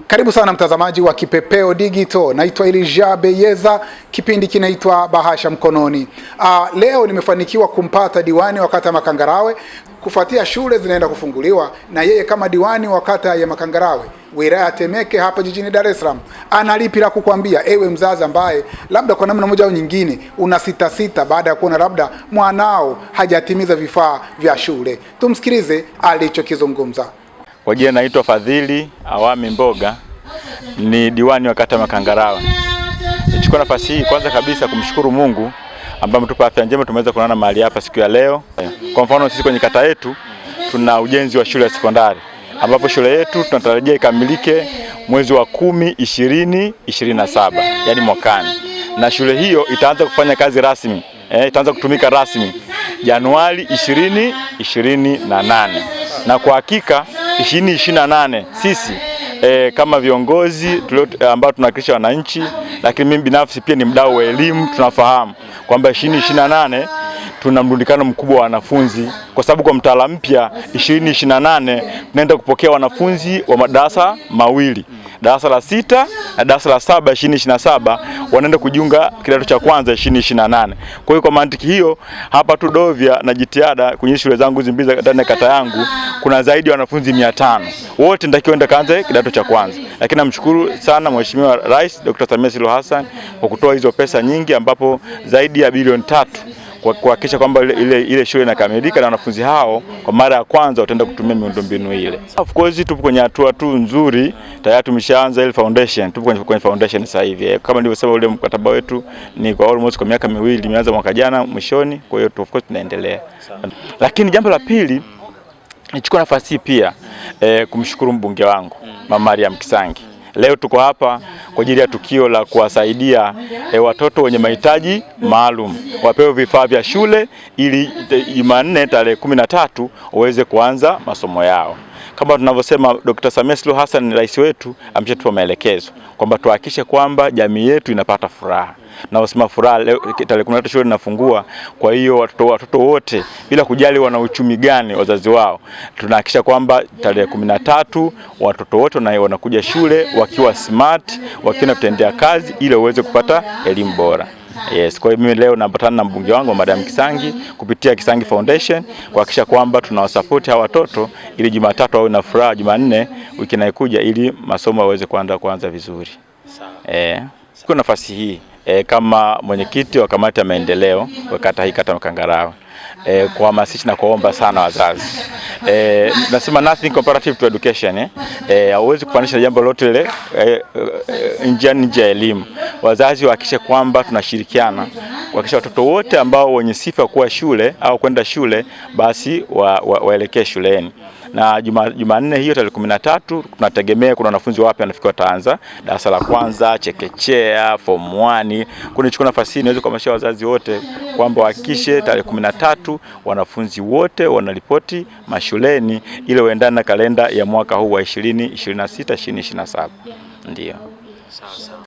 Karibu sana mtazamaji wa Kipepeo Digital. Naitwa Elijah Beyeza, kipindi kinaitwa Bahasha Mkononi. Leo nimefanikiwa kumpata diwani wa kata ya Makangarawe kufuatia shule zinaenda kufunguliwa, na yeye kama diwani wa kata ya Makangarawe, wilaya ya Temeke hapa jijini Dar es Salaam, analipi la kukwambia ewe mzazi ambaye labda kwa namna moja au nyingine una sita baada ya kuona labda mwanao hajatimiza vifaa vya shule. Tumsikilize alichokizungumza. Kwa jina naitwa Fadhili Awami Mboga, ni diwani wa kata Makangarawe. Nichukua nafasi hii kwanza kabisa kumshukuru Mungu ambaye ametupa afya njema tumeweza kuonana mahali hapa siku ya leo. Kwa mfano sisi kwenye kata yetu tuna ujenzi wa shule ya sekondari ambapo shule yetu tunatarajia ikamilike mwezi wa 10 2027, yani mwakani. Na shule hiyo itaanza kufanya kazi rasmi, itaanza kutumika rasmi Januari 2028. Na kwa hakika 2028 sisi kama viongozi ambao tunawakilisha wananchi, lakini mimi binafsi pia ni mdau wa elimu, tunafahamu kwamba 2028 tuna mrundikano mkubwa wa wanafunzi, kwa sababu kwa mtaala mpya 2028 tunaenda kupokea wanafunzi wa madarasa mawili, darasa la 6 na darasa la 7. 2027 wanaenda kujiunga kidato cha kwanza 2028. Kwa hiyo kwa mantiki hiyo hapa tu Dovya na jitihada kwenye shule zangu zimbiza ndani ya kata yangu kuna zaidi ya wanafunzi 500. Wote ndio ndio kaanza kidato cha kwanza. Lakini namshukuru sana Mheshimiwa Rais Dr. Samia Suluhu Hassan kwa kutoa hizo pesa nyingi, ambapo zaidi ya bilioni 3 kuhakikisha kwamba ile shule inakamilika na wanafunzi hao kwa mara ya kwanza wataenda kutumia miundombinu ile. Of course tupo kwenye hatua tu nzuri, tayari tumeshaanza ile foundation, tupo kwenye foundation sasa hivi. Kama nilivyosema ule mkataba wetu ni kwa almost kwa miaka 2, imeanza mwaka jana mwishoni, kwa hiyo of course tunaendelea. Lakini jambo la pili, nichukua nafasi pia kumshukuru mbunge wangu Mama Mariam Kisangi. Leo tuko hapa kwa ajili ya tukio la kuwasaidia watoto wenye mahitaji maalum wapewe vifaa vya shule ili Jumanne tarehe 13 waweze kuanza masomo yao. Kama tunavyosema, Dr. Samia Suluhu Hassan rais wetu ameshatupa maelekezo kwamba tuhakikishe kwamba jamii yetu inapata furaha. Na usema furaha leo tarehe 13 shule inafungua. Kwa hiyo watoto wote bila kujali wana uchumi gani wazazi wao, tunahakikisha kwamba tarehe 13 watoto wote wanakuja shule wakiwa smart, wakiwa vitendea kazi ili waweze kupata elimu bora. Yes, kwa hiyo mimi leo napatana na mbunge wangu Madam Kisangi kupitia Kisangi Foundation kuhakikisha kwamba tunawasupport hawa watoto ili Jumatatu wawe na furaha, Jumanne wiki inayokuja ili masomo yaweze kuanza vizuri. Sawa. Kwa nafasi hii kama mwenyekiti wa kamati ya maendeleo wa kata hii kata Makangarawe, kuhamasisha na kuomba sana wazazi. Nasema nothing comparative to education. Hauwezi kufanisha jambo lote ile nje ya elimu. Wazazi wahakikishe kwamba tunashirikiana kuhakikisha watoto wote ambao wenye sifa kuwa shule au kwenda shule basi waelekee shuleni. Na Jumanne hiyo tarehe 13 tunategemea kuna wanafunzi wapya wanafika wataanza darasa la kwanza, chekechea, form 1. Kunichukua nafasi hii niweze kuhamasisha wazazi wote kwamba wahakikishe tarehe 13 wanafunzi wote wanaripoti mashuleni ili waendane na kalenda ya mwaka huu wa 2026 2027. Ndio. Sawa.